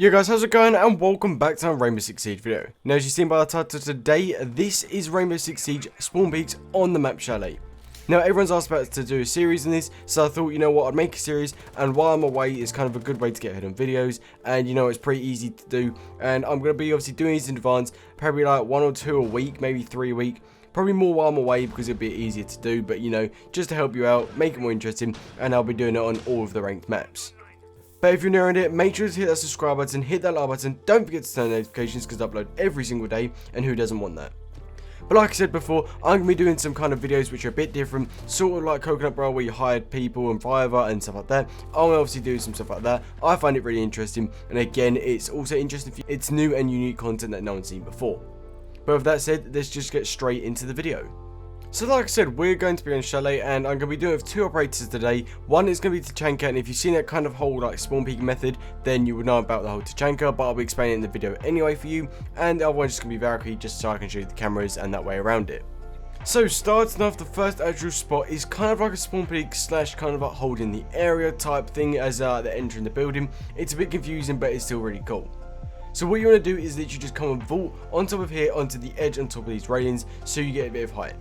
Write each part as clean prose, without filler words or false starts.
Yo guys, how's it going, and welcome back to a Rainbow Six Siege video. Now, as you've seen by the title today, this is Rainbow Six Siege spawn peaks on the map Chalet. Now, everyone's asked about to do a series in this, so I thought, you know what, I'd make a series, and while I'm away, it's kind of a good way to get ahead on videos, and you know, it's pretty easy to do, and I'm going to be obviously doing these in advance, probably like 1 or 2 a week, maybe 3 a week. Probably more while I'm away because it'll be easier to do, but you know, just to help you out, make it more interesting, and I'll be doing it on all of the ranked maps. But if you're new around it, make sure to hit that subscribe button, hit that like button, don't forget to turn on notifications because I upload every single day, and who doesn't want that? But like I said before, I'm going to be doing some kind of videos which are a bit different, sort of like Coconut Bro where you hired people and Fiverr and stuff like that. I'll obviously do some stuff like that. I find it really interesting, and again, it's also interesting for you. It's new and unique content that no one's seen before. But with that said, let's just get straight into the video. So like I said, we're going to be on Chalet, and I'm going to be doing it with 2 operators today. One is going to be Tachanka, and if you've seen that kind of whole like spawn peak method, then you would know about the whole Tachanka, but I'll be explaining it in the video anyway for you. And the other one's just going to be Valkyrie, just so I can show you the cameras and that way around it. So starting off, the first actual spot is kind of like a spawn peak slash kind of like holding the area type thing as they're entering the building. It's a bit confusing, but it's still really cool. So what you want to do is that you just come and vault on top of here onto the edge on top of these railings so you get a bit of height.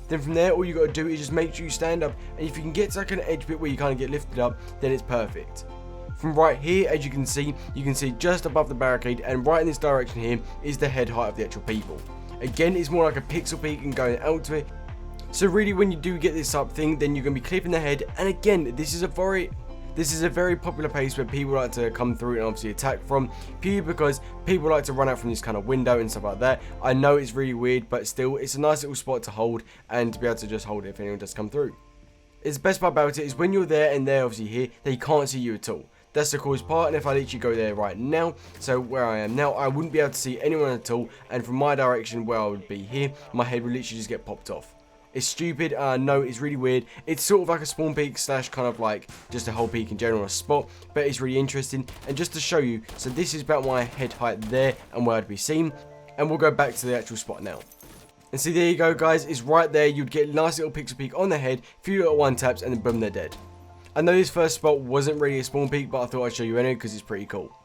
Then from there, all you got to do is just make sure you stand up, and if you can get to like an edge bit where you kind of get lifted up, then it's perfect. From right here, as you can see just above the barricade, and right in this direction here is the head height of the actual people. Again, it's more like a pixel peak and going out to it. So really, when you do get this type of thing, then you're going to be clipping the head, and again, this is a very popular place where people like to come through and obviously attack from, purely because people like to run out from this kind of window and stuff like that. I know it's really weird, but still, it's a nice little spot to hold and to be able to just hold it if anyone does come through. It's the best part about it is when you're there and they're obviously here, they can't see you at all. That's the coolest part, and if I literally go there right now, so where I am now, I wouldn't be able to see anyone at all, and from my direction where I would be here, my head would literally just get popped off. It's stupid, I know, it's really weird. It's sort of like a spawn peak slash kind of like just a whole peak in general, a spot, but it's really interesting. And just to show you, so this is about my head height there and where I'd be seen, and we'll go back to the actual spot now. And see, there you go guys, it's right there. You'd get a nice little pixel peak on the head, a few little one taps, and then boom, they're dead. I know this first spot wasn't really a spawn peak, but I thought I'd show you anyway because it's pretty cool.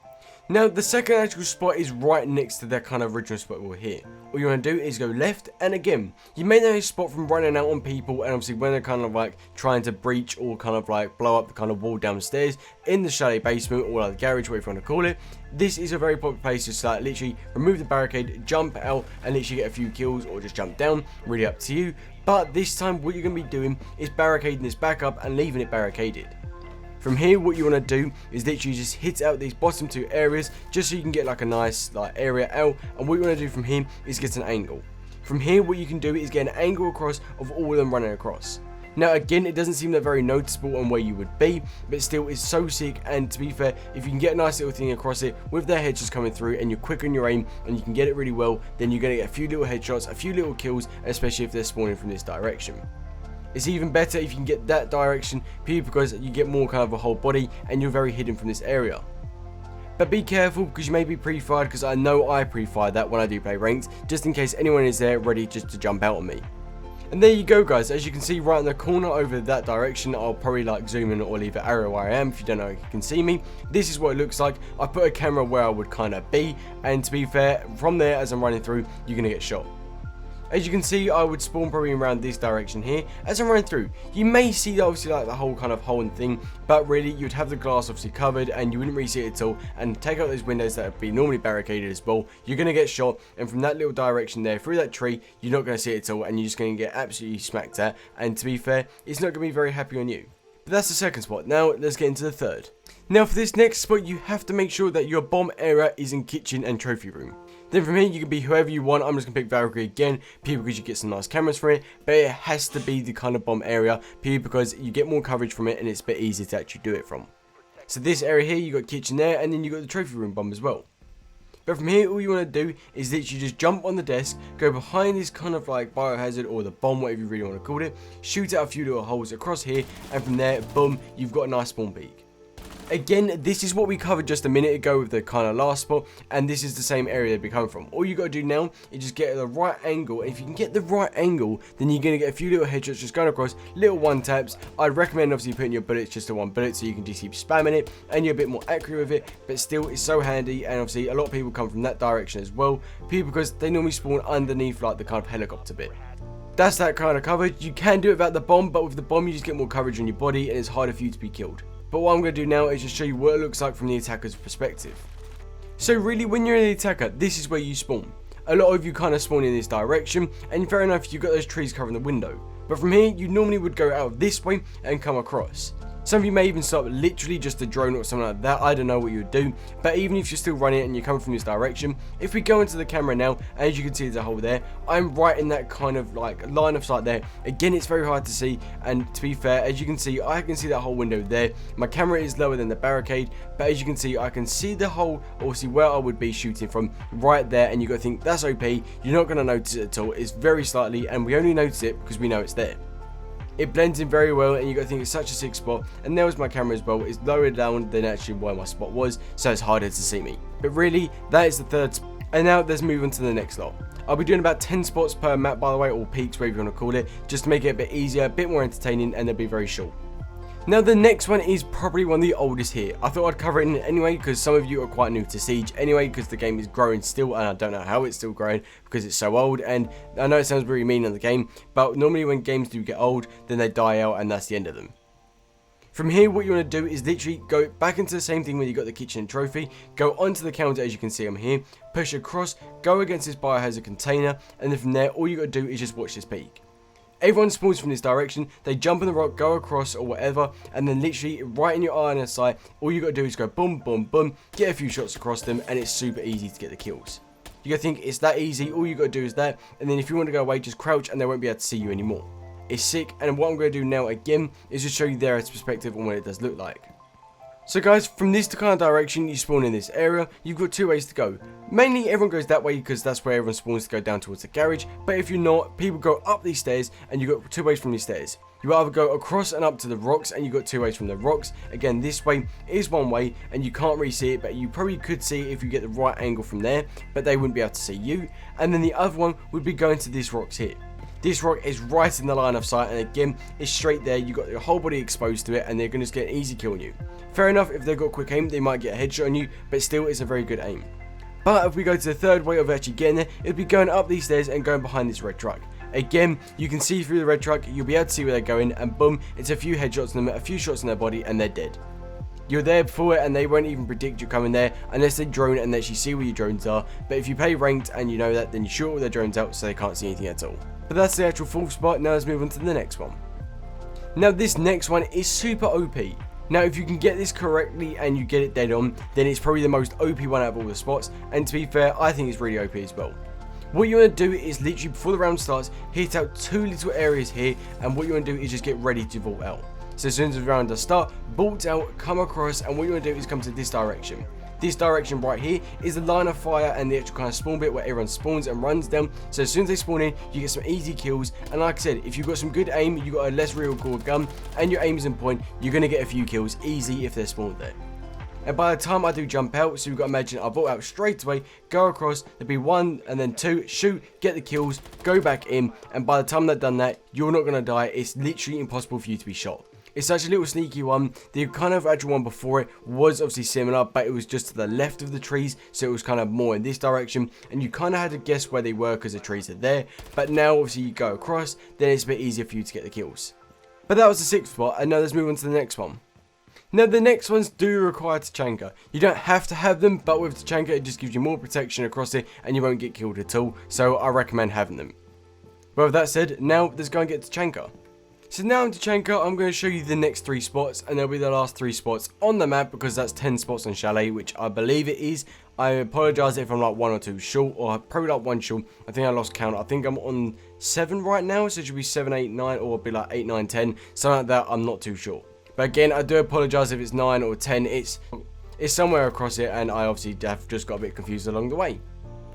Now, the second actual spot is right next to that kind of original spot we're here. All you want to do is go left, and again, you may know this spot from running out on people, and obviously when they're kind of like trying to breach or kind of like blow up the kind of wall downstairs in the Chalet basement, or like the garage, whatever you want to call it. This is a very popular place to start, literally remove the barricade, jump out, and literally get a few kills, or just jump down, really up to you. But this time, what you're going to be doing is barricading this back up and leaving it barricaded. From here, what you want to do is literally just hit out these bottom 2 areas just so you can get like a nice like area out, and what you want to do from here is get an angle. From here, what you can do is get an angle across of all of them running across. Now again, it doesn't seem that very noticeable on where you would be, but still it's so sick, and to be fair, if you can get a nice little thing across it with their heads just coming through and you're quick on your aim and you can get it really well, then you're going to get a few little headshots, a few little kills, especially if they're spawning from this direction. It's even better if you can get that direction, purely because you get more kind of a whole body and you're very hidden from this area. But be careful because you may be pre-fired, because I know I pre-fire that when I do play ranked, just in case anyone is there ready just to jump out on me. And there you go guys, as you can see right in the corner over that direction, I'll probably like zoom in or leave an arrow where I am if you don't know if you can see me. This is what it looks like. I put a camera where I would kind of be, and to be fair, from there as I'm running through, you're going to get shot. As you can see, I would spawn probably around this direction here as I'm running through. You may see obviously like the whole kind of hole and thing, but really you'd have the glass obviously covered and you wouldn't really see it at all, and take out those windows that would be normally barricaded as well. You're going to get shot, and from that little direction there through that tree, you're not going to see it at all, and you're just going to get absolutely smacked at, and to be fair, it's not going to be very happy on you. But that's the second spot. Now let's get into the third. Now for this next spot, you have to make sure that your bomb area is in kitchen and trophy room. Then from here, you can be whoever you want. I'm just going to pick Valkyrie again, purely because you get some nice cameras for it. But it has to be the kind of bomb area, purely because you get more coverage from it and it's a bit easier to actually do it from. So this area here, you got kitchen there, and then you got the trophy room bomb as well. But from here, all you want to do is literally just jump on the desk, go behind this kind of like biohazard or the bomb, whatever you really want to call it, shoot out a few little holes across here, and from there, boom, you've got a nice spawn peak. Again, this is what we covered just a minute ago with the kind of last spot, and this is the same area they'd be coming from. All you got to do now is just get the right angle, and if you can get the right angle, then you're going to get a few little headshots just going across, little one taps. I'd recommend obviously putting your bullets just to one bullet so you can just keep spamming it, and you're a bit more accurate with it, but still it's so handy. And obviously a lot of people come from that direction as well, because they normally spawn underneath like the kind of helicopter bit. That's that kind of covered. You can do it without the bomb, but with the bomb you just get more coverage on your body and it's harder for you to be killed. But what I'm going to do now is just show you what it looks like from the attacker's perspective. So really, when you're an attacker, this is where you spawn. A lot of you kind of spawn in this direction, and fair enough, you've got those trees covering the window. But from here, you normally would go out this way and come across. Some of you may even start literally just a drone or something like that. I don't know what you would do, but even if you're still running it and you're coming from this direction, if we go into the camera now, as you can see there's a hole there, I'm right in that kind of like line of sight there. Again, it's very hard to see, and to be fair, as you can see, I can see that whole window there. My camera is lower than the barricade, but as you can see, I can see the hole, or see where I would be shooting from right there, and you got to think that's OP. You're not going to notice it at all. It's very slightly, and we only notice it because we know it's there. It blends in very well, and you got to think it's such a sick spot. And there was my camera as well. It's lower down than actually where my spot was, so it's harder to see me. But really, that is the third spot. And now let's move on to the next lot. I'll be doing about 10 spots per map, by the way, or peaks, whatever you want to call it, just to make it a bit easier, a bit more entertaining, and they'll be very short. Now the next one is probably one of the oldest here. I thought I'd cover it in anyway because some of you are quite new to Siege anyway, because the game is growing still, and I don't know how it's still growing because it's so old. And I know it sounds really mean on the game, but normally when games do get old, then they die out and that's the end of them. From here, what you want to do is literally go back into the same thing when you got the kitchen trophy, go onto the counter as you can see I'm here, push across, go against this biohazard container, and then from there all you got to do is just watch this peak. Everyone spawns from this direction, they jump on the rock, go across or whatever, and then literally right in your eye and sight, all you gotta do is go boom, boom, boom, get a few shots across them, and it's super easy to get the kills. You gotta think it's that easy, all you gotta do is that, and then if you want to go away, just crouch and they won't be able to see you anymore. It's sick, and what I'm gonna do now again is just show you their perspective on what it does look like. So guys, from this kind of direction you spawn in this area, you've got two ways to go. Mainly everyone goes that way because that's where everyone spawns to go down towards the garage, but if you're not, people go up these stairs and you've got two ways from these stairs. You either go across and up to the rocks, and you've got two ways from the rocks. Again, this way is one way and you can't really see it, but you probably could see it if you get the right angle from there, but they wouldn't be able to see you. And then the other one would be going to these rocks here. This rock is right in the line of sight, and again, it's straight there. You got your whole body exposed to it, and they're going to just get an easy kill on you. Fair enough, if they've got quick aim, they might get a headshot on you, but still, it's a very good aim. But if we go to the third way of actually getting there, it'd be going up these stairs and going behind this red truck. Again, you can see through the red truck, you'll be able to see where they're going, and boom, it's a few headshots on them, a few shots on their body, and they're dead. You're there before it, and they won't even predict you're coming there unless they drone and actually see where your drones are. But if you play ranked and you know that, then you shoot all their drones out so they can't see anything at all. But that's the actual fourth spot. Now let's move on to the next one. Now this next one is super OP. Now if you can get this correctly and you get it dead on, then it's probably the most OP one out of all the spots, and to be fair, I think it's really OP as well. What you want to do is literally before the round starts, hit out two little areas here, and what you want to do is just get ready to vault out. So as soon as the round does start, vault out, come across, and what you want to do is come to this direction. This direction right here is the line of fire and the actual kind of spawn bit where everyone spawns and runs down. So as soon as they spawn in, you get some easy kills. And like I said, if you've got some good aim, you've got a less real core gun, and your aim is in point, you're going to get a few kills easy if they're spawned there. And by the time I do jump out, so you've got to imagine I vault out straight away, go across, there'll be one and then two, shoot, get the kills, go back in, and by the time they've done that, you're not going to die. It's literally impossible for you to be shot. It's such a little sneaky one. The kind of actual one before it was obviously similar, but it was just to the left of the trees, so it was kind of more in this direction, and you kind of had to guess where they were because the trees are there. But now obviously you go across, then it's a bit easier for you to get the kills. But that was the sixth spot, and now let's move on to the next one. Now the next ones do require Tachanka. You don't have to have them, but with Tachanka it just gives you more protection across it and you won't get killed at all, so I recommend having them. But with that said, now let's go and get Tachanka. So now in Tachanka, I'm going to show you the next three spots, and they'll be the last three spots on the map because that's 10 spots on Chalet, which I believe it is. I apologise if I'm like one or two short, or probably like one short. I think I lost count. I think I'm on 7 right now, so it should be 7, 8, 9, or be like 8, 9, 10. Something like that, I'm not too sure. But again, I do apologise if it's 9 or 10. It's somewhere across it, and I obviously have just got a bit confused along the way.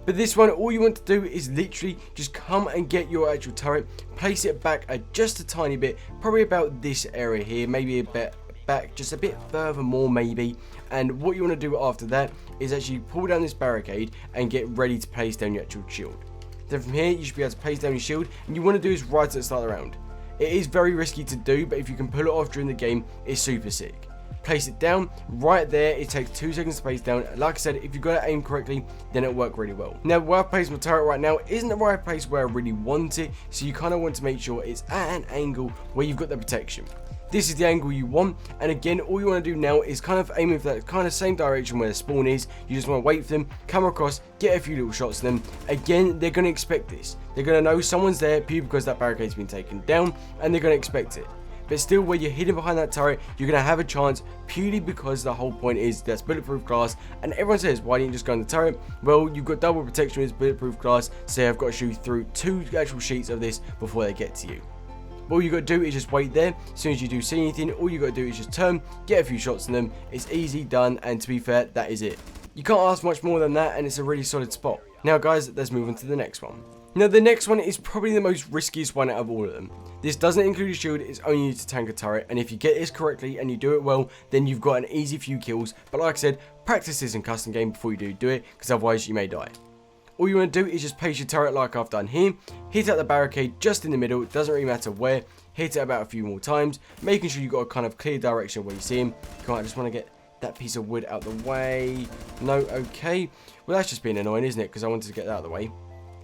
But this one, all you want to do is literally just come and get your actual turret, place it back just a tiny bit, probably about this area here, maybe a bit back just a bit further more maybe, and what you want to do after that is actually pull down this barricade and get ready to place down your actual shield. Then from here you should be able to place down your shield, and you want to do is right at the start of the round. It is very risky to do, but if you can pull it off during the game, it's super sick. Place it down right there. It takes 2 seconds to place down. Like I said, if you've got it aimed correctly, then it'll work really well. Now, where I've placed my turret right now isn't the right place where I really want it, so you kind of want to make sure it's at an angle where you've got the protection. This is the angle you want, and again, all you want to do now is kind of aiming for that kind of same direction where the spawn is. You just want to wait for them, come across, get a few little shots to them. Again, they're going to expect this. They're going to know someone's there purely because that barricade's been taken down, and they're going to expect it. But still, where you're hidden behind that turret, you're going to have a chance purely because the whole point is that's bulletproof glass. And everyone says, why didn't you just go in the turret? Well, you've got double protection with bulletproof glass, so I've got to shoot through 2 actual sheets of this before they get to you. All you got to do is just wait there. As soon as you do see anything, all you got to do is just turn, get a few shots on them. It's easy, done, and to be fair, that is it. You can't ask much more than that, and it's a really solid spot. Now guys, let's move on to the next one. Now the next one is probably the most riskiest one out of all of them. This doesn't include a shield, it's only used to tank a turret, and if you get this correctly and you do it well, then you've got an easy few kills. But like I said, practice this in custom game before you do it, because otherwise you may die. All you want to do is just place your turret like I've done here, hit out the barricade just in the middle, it doesn't really matter where, hit it about a few more times, making sure you've got a kind of clear direction where you see him. Come on, I just want to get that piece of wood out the way. No, okay. Well, that's just being annoying, isn't it? Because I wanted to get that out of the way.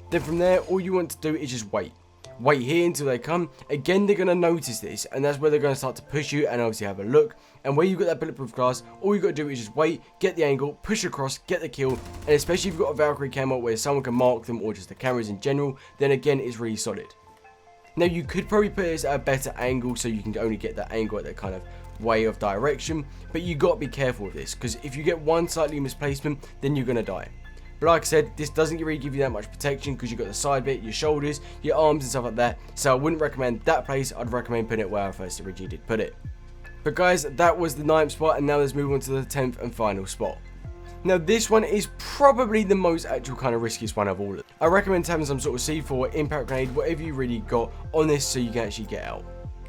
Then from there, all you want to do is just wait. Wait here until they come. Again, they're going to notice this, and that's where they're going to start to push you and obviously have a look. And where you've got that bulletproof glass, all you got to do is just wait, get the angle, push across, get the kill. And especially if you've got a Valkyrie camo where someone can mark them, or just the cameras in general, then again, it's really solid. Now, you could probably put this at a better angle so you can only get that angle at that kind of way of direction. But you got to be careful with this, because if you get one slightly misplacement, then you're going to die. But like I said, this doesn't really give you that much protection because you've got the side bit, your shoulders, your arms and stuff like that. So I wouldn't recommend that place. I'd recommend putting it where I first originally did put it. But guys, that was the 9th spot, and now let's move on to the 10th and final spot. Now this one is probably the most actual kind of riskiest one of all of them. I recommend having some sort of C4, impact grenade, whatever you really got on this so you can actually get out.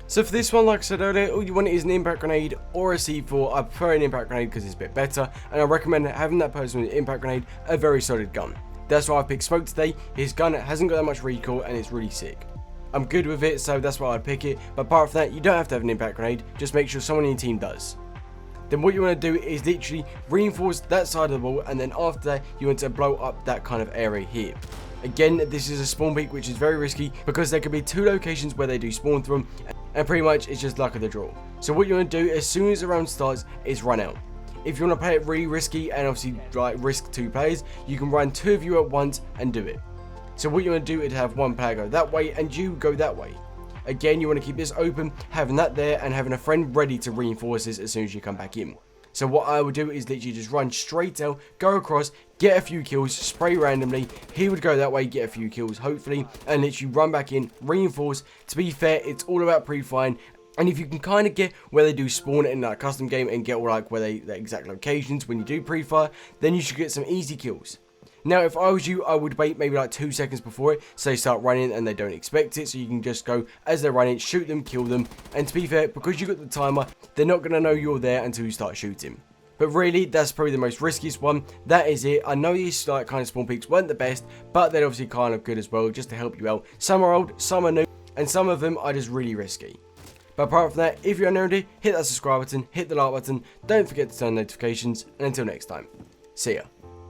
So for this one, like I said earlier, all you want is an impact grenade or a C4. I prefer an impact grenade because it's a bit better, and I recommend having that person with an impact grenade a very solid gun. That's why I picked Smoke today. His gun hasn't got that much recoil and it's really sick. I'm good with it, so that's why I'd pick it. But apart from that, you don't have to have an impact grenade. Just make sure someone in your team does. Then what you want to do is literally reinforce that side of the wall, and then after that, you want to blow up that kind of area here. Again, this is a spawn peak, which is very risky because there could be 2 locations where they do spawn from, and pretty much it's just luck of the draw. So what you want to do as soon as the round starts is run out. If you want to play it really risky and obviously like risk 2 players, you can run 2 of you at once and do it. So what you want to do is have 1 player go that way and you go that way. Again, you want to keep this open, having that there and having a friend ready to reinforce this as soon as you come back in. So what I would do is literally just run straight out, go across, get a few kills, spray randomly. He would go that way, get a few kills, hopefully, and literally run back in, reinforce. To be fair, it's all about pre-firing. And if you can kind of get where they do spawn in that custom game and get like where the exact locations when you do pre-fire, then you should get some easy kills. Now, if I was you, I would wait maybe like 2 seconds before it, so they start running and they don't expect it, so you can just go as they're running, shoot them, kill them, and to be fair, because you got the timer, they're not going to know you're there until you start shooting. But really, that's probably the most riskiest one. That is it. I know these like kind of spawn peaks weren't the best, but they're obviously kind of good as well, just to help you out. Some are old, some are new, and some of them are just really risky. But apart from that, if you're new here, hit that subscribe button, hit the like button, don't forget to turn on notifications, and until next time, see ya.